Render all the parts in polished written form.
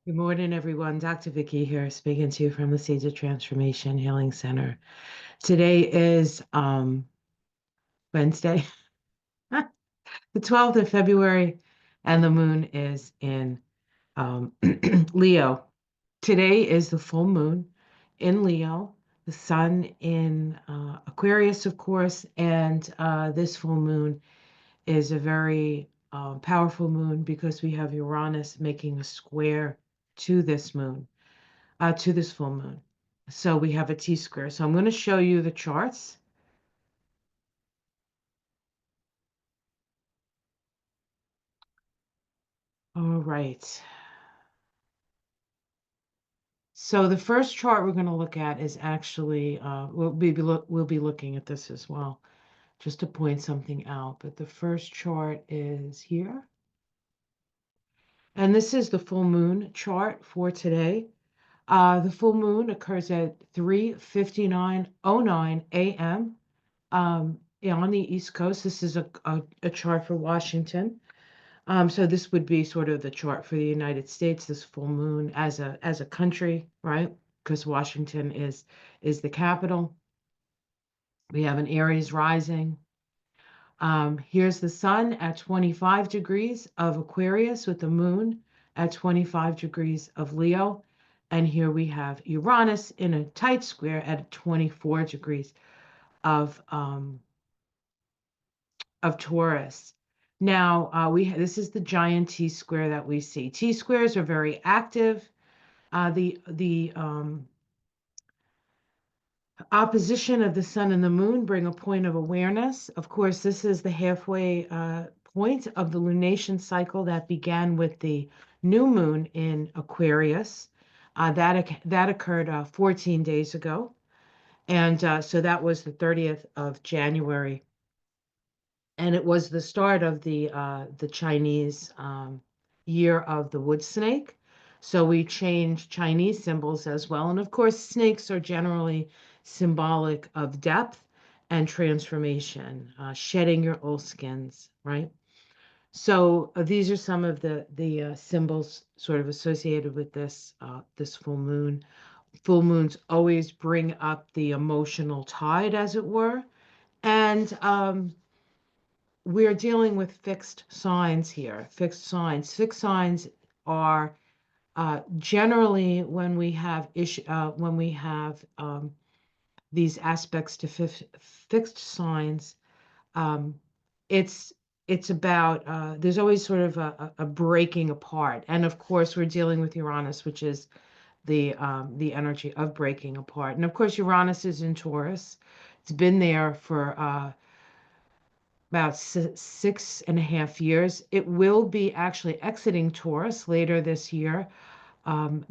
Good morning, everyone. Dr. Vicky here, speaking to you from the Seeds of Transformation Healing Center. Today is Wednesday, the 12th of February, and the moon is in Leo. Today is the full moon in Leo, the sun in Aquarius, of course, and this full moon is a very powerful moon because we have Uranus making a square to this moon. To this full moon. So we have a T-square. So I'm going to show you the charts. All right. So the first chart we're going to look at is actually, we'll be looking at this as well, just to point something out. But the first chart is here. And this is the full moon chart for today. The full moon occurs at 3:59:09 a.m. On the East Coast. This is a chart for Washington. So this would be sort of the chart for the United States, this full moon as a country, right? Because Washington is the capital. We have an Aries rising. Here's the sun at 25 degrees of Aquarius with the moon at 25 degrees of Leo. And here we have Uranus in a tight square at 24 degrees of um, of Taurus. Now, this is the giant T square that we see. T squares are very active. The opposition of the sun and the moon bring a point of awareness. Of course, this is the halfway point of the lunation cycle that began with the new moon in Aquarius. That occurred 14 days ago, and so that was the 30th of January. And it was the start of the Chinese year of the wood snake. So we changed Chinese symbols as well. And of course, snakes are generally symbolic of depth and transformation, shedding your old skins, right? So these are some of the symbols sort of associated with this full moon. Full moons always bring up the emotional tide, as it were, and we're dealing with fixed signs here. Fixed signs. Fixed signs are generally when we have these aspects to fixed signs. Um, it's it's about there's always sort of a breaking apart, and of course we're dealing with Uranus, which is the energy of breaking apart. And of course Uranus is in Taurus. It's been there for about 6.5 years. It will be actually exiting Taurus later this year,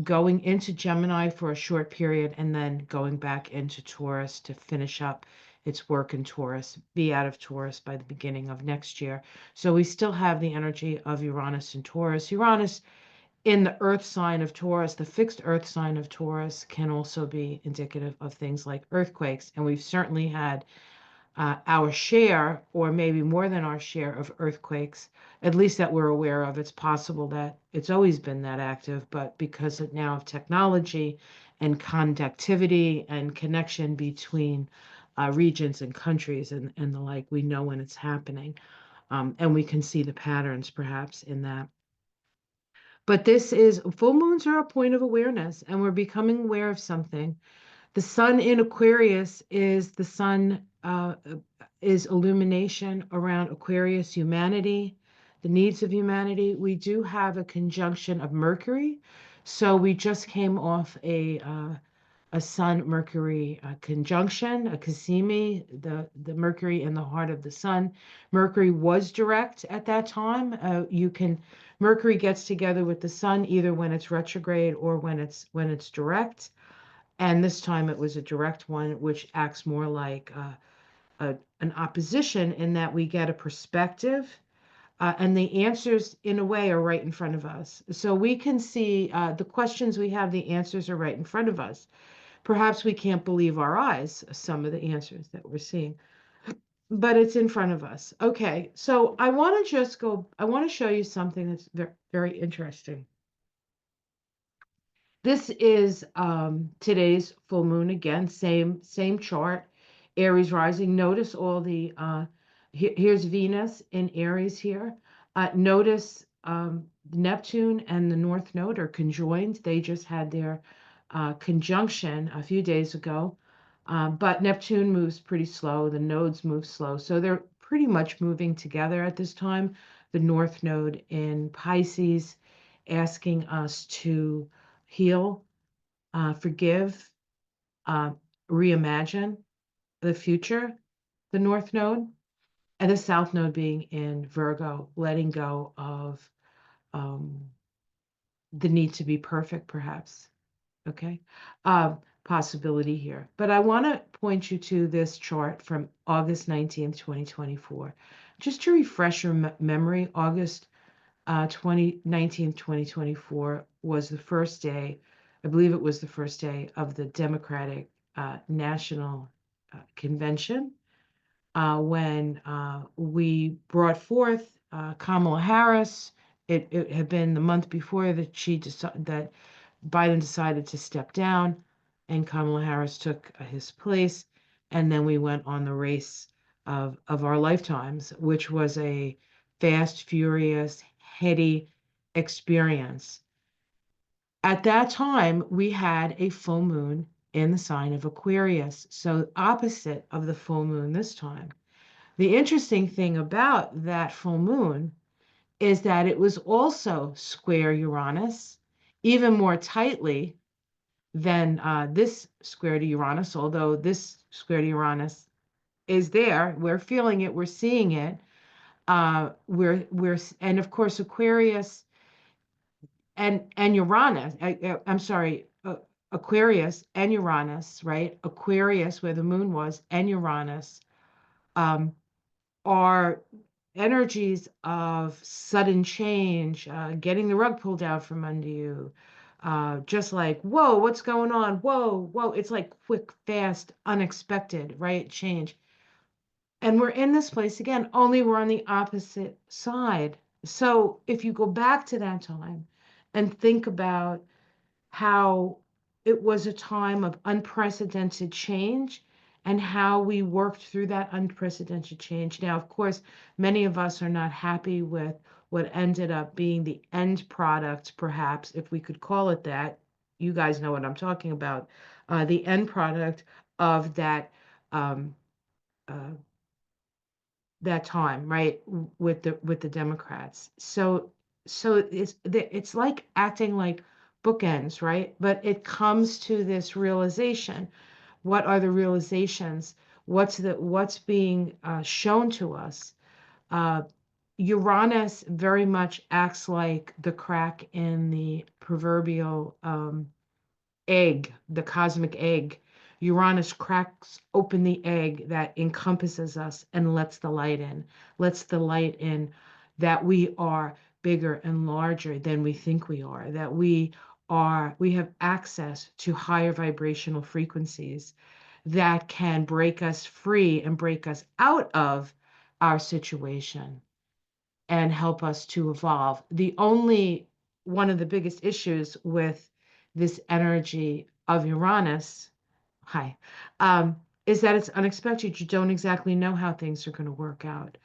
going into Gemini for a short period, and then going back into Taurus to finish up its work in Taurus, be out of Taurus by the beginning of next year. So we still have the energy of Uranus in Taurus. Uranus in the earth sign of Taurus, the fixed earth sign of Taurus, can also be indicative of things like earthquakes. And we've certainly had our share, or maybe more than our share, of earthquakes, at least that we're aware of. It's possible that it's always been that active, but because of now of technology and conductivity and connection between regions and countries and the like, we know when it's happening. And we can see the patterns perhaps in that. But this is full moons are a point of awareness, and we're becoming aware of something. The sun in Aquarius is the sun is illumination around Aquarius humanity, the needs of humanity. We do have a conjunction of Mercury, so we just came off a Sun Mercury conjunction, a Cassimi, the Mercury in the heart of the Sun. Mercury was direct at that time. Mercury gets together with the Sun either when it's retrograde or when it's direct. And this time it was a direct one, which acts more like an opposition in that we get a perspective. And the answers, in a way, are right in front of us. So we can see the questions we have, the answers are right in front of us. Perhaps we can't believe our eyes, some of the answers that we're seeing, but it's in front of us. Okay, so I want to show you something that's very, very interesting. This is today's full moon again, same chart, Aries rising. Notice all the here's Venus in Aries here. Notice Neptune and the North Node are conjoined. They just had their conjunction a few days ago. But Neptune moves pretty slow. The nodes move slow. So they're pretty much moving together at this time. The North Node in Pisces asking us to heal, forgive, uh, reimagine the future, the North Node, and the South Node being in Virgo, letting go of um, the need to be perfect, perhaps. Okay. Possibility here. But I want to point you to this chart from August 19th, 2024. Just to refresh your memory, August 2024 was the first day, I believe it was the first day of the Democratic National Convention when we brought forth Kamala Harris. It had been the month before that that Biden decided to step down, and Kamala Harris took his place, and then we went on the race of our lifetimes, which was a fast, furious, heady experience. At that time, we had a full moon in the sign of Aquarius, so opposite of the full moon this time. The interesting thing about that full moon is that it was also square Uranus, even more tightly than this square to Uranus, although this square to Uranus is there. We're feeling it, we're seeing it. And of course, Aquarius and Uranus, I'm sorry, Aquarius and Uranus, right? Aquarius, where the moon was, and Uranus um, are energies of sudden change, getting the rug pulled out from under you. Just like, whoa, what's going on? Whoa, whoa. It's like quick, fast, unexpected, right? Change. And we're in this place again, only we're on the opposite side. So if you go back to that time and think about how it was a time of unprecedented change and how we worked through that unprecedented change. Now, of course, many of us are not happy with what ended up being the end product, perhaps, if we could call it that. You guys know what I'm talking about. The end product of um, uh, that time, right, with the Democrats. So it's like acting like bookends, right? But it comes to this realization. What are the realizations? What's being shown to us? Uh, Uranus very much acts like the crack in the proverbial egg, the cosmic egg. Uranus cracks open the egg that encompasses us and lets the light in that we are bigger and larger than we think we are, that we have access to higher vibrational frequencies that can break us free and break us out of our situation and help us to evolve. The only one of the biggest issues with this energy of Uranus, hi, is that it's unexpected. You don't exactly know how things are going to work out.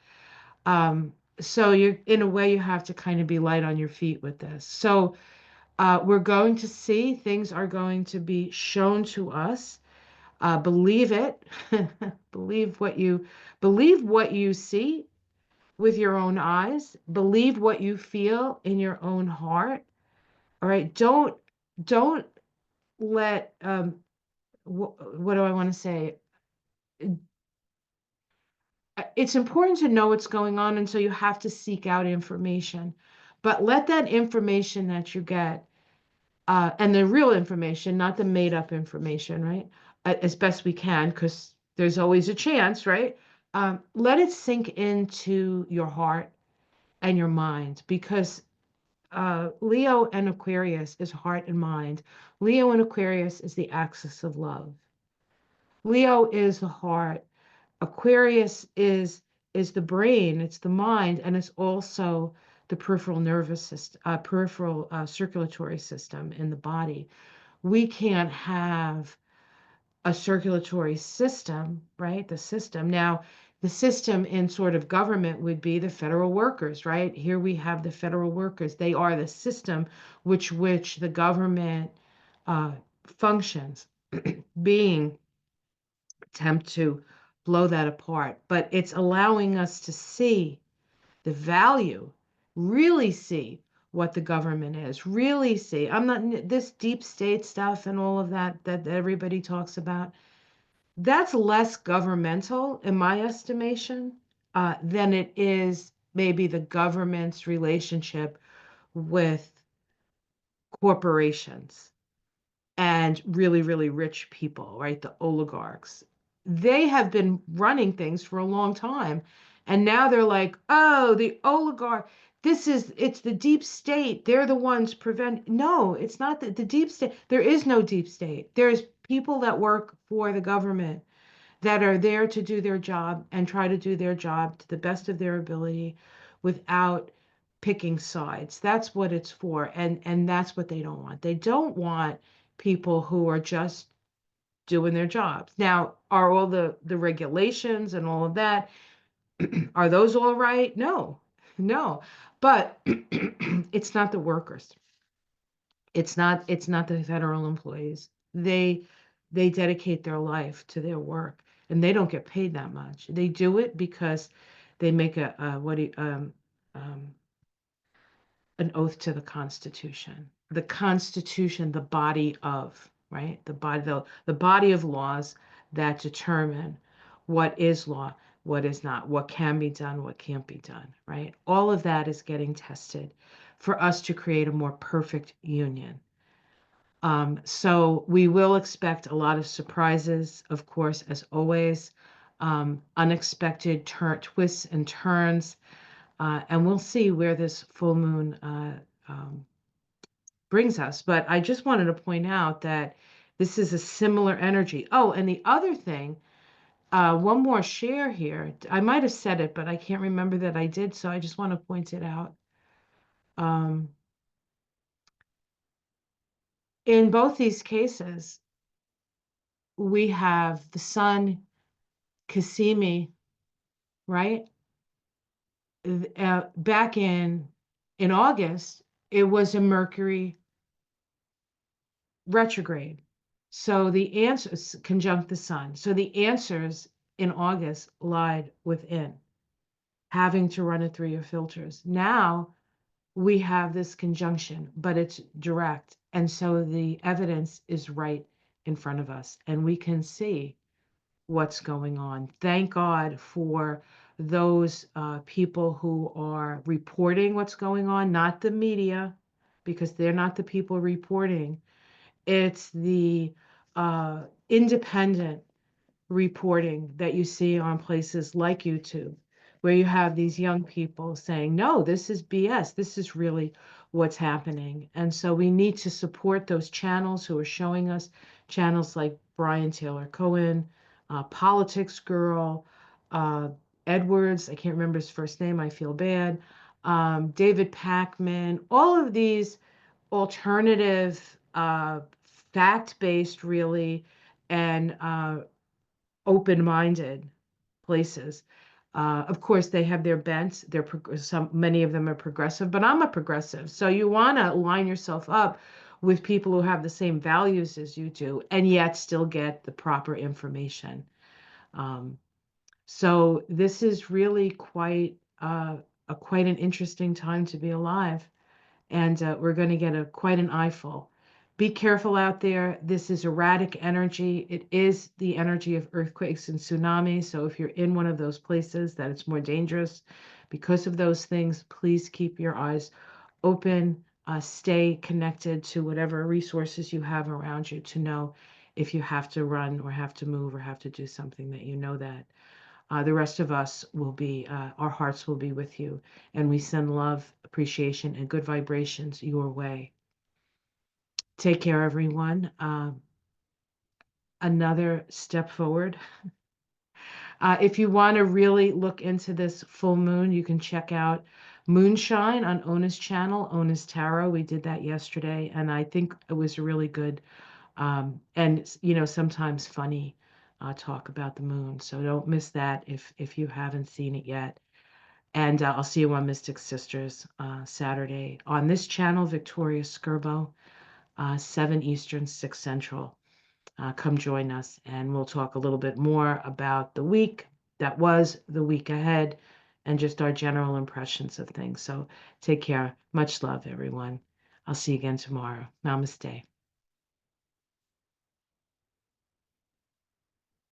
Um, so you, in a way, you have to kind of be light on your feet with this. So we're going to see things are going to be shown to us. Believe it. Believe what you see with your own eyes. Believe what you feel in your own heart. All right. Don't let what do I want to say? It's important to know what's going on, and so you have to seek out information. But let that information that you get, and the real information, not the made up information, right? As best we can, because there's always a chance, right? Let it sink into your heart and your mind, because Leo and Aquarius is heart and mind. Leo and Aquarius is the axis of love. Leo is the heart. Aquarius is the brain, it's the mind, and it's also the peripheral nervous system, peripheral circulatory system in the body. We can't have a circulatory system, right? The system. Now, the system in sort of government would be the federal workers, right? Here we have the federal workers. They are the system which the government uh, functions, being attempt to blow that apart. But it's allowing us to see the value, really see what the government is, really see. I'm not this deep state stuff and all of that that everybody talks about. That's less governmental, in my estimation, than it is maybe the government's relationship with corporations and really, really rich people, right? The oligarchs. They have been running things for a long time. And now they're like, oh, the oligarch, it's the deep state. They're the ones prevent. No, it's not the deep state. There is no deep state. There's people that work for the government that are there to do their job and try to do their job to the best of their ability without picking sides. That's what it's for. And that's what they don't want. They don't want people who are just doing their jobs. Now, are all the regulations and all of that, are those all right? No, no. But it's not the workers. It's not the federal employees. They dedicate their life to their work and they don't get paid that much. They do it because they make um, an oath to the Constitution. The Constitution, the body of, right? The body of laws that determine what is law, what is not, what can be done, what can't be done, right? All of that is getting tested for us to create a more perfect union. So we will expect a lot of surprises, of course, as always, unexpected twists and turns, and we'll see where this full moon brings us. But I just wanted to point out that this is a similar energy. Oh, and the other thing, one more share here. I might have said it, but I can't remember that I did, so I just want to point it out. Um, in both these cases, we have the sun Cassimi, right? Back in August, it was a Mercury retrograde. So the answers conjunct the sun. So the answers in August lied within, having to run it through your filters. Now we have this conjunction, but it's direct. And so the evidence is right in front of us, and we can see what's going on. Thank God for those people who are reporting what's going on, not the media, because they're not the people reporting. It's the independent reporting that you see on places like YouTube, where you have these young people saying, no, this is BS. This is really what's happening. And so we need to support those channels who are showing us, channels like Brian Taylor Cohen, Politics Girl, Edwards, I can't remember his first name, I feel bad, David Packman, all of these alternative, fact-based really, and open-minded places. Of course, they have their bents. Many of them are progressive, but I'm a progressive. So you want to line yourself up with people who have the same values as you do, and yet still get the proper information. Um, so this is really quite an interesting time to be alive, and we're going to get quite an eyeful. Be careful out there. This is erratic energy. It is the energy of earthquakes and tsunamis. So if you're in one of those places that it's more dangerous because of those things, please keep your eyes open. Stay connected to whatever resources you have around you to know if you have to run or have to move or have to do something, that you know that the rest of us will be, our hearts will be with you. And we send love, appreciation, and good vibrations your way. Take care, everyone. Another step forward. If you want to really look into this full moon, you can check out Moonshine on Ona's channel, Ona's Tarot. We did that yesterday, and I think it was a really good and sometimes funny talk about the moon. So don't miss that if you haven't seen it yet. And I'll see you on Mystic Sisters Saturday on this channel, Victoria Skirbo, 7 Eastern, 6 Central. Come join us, and we'll talk a little bit more about the week that was, the week ahead, and just our general impressions of things. So take care. Much love, everyone. I'll see you again tomorrow. Namaste.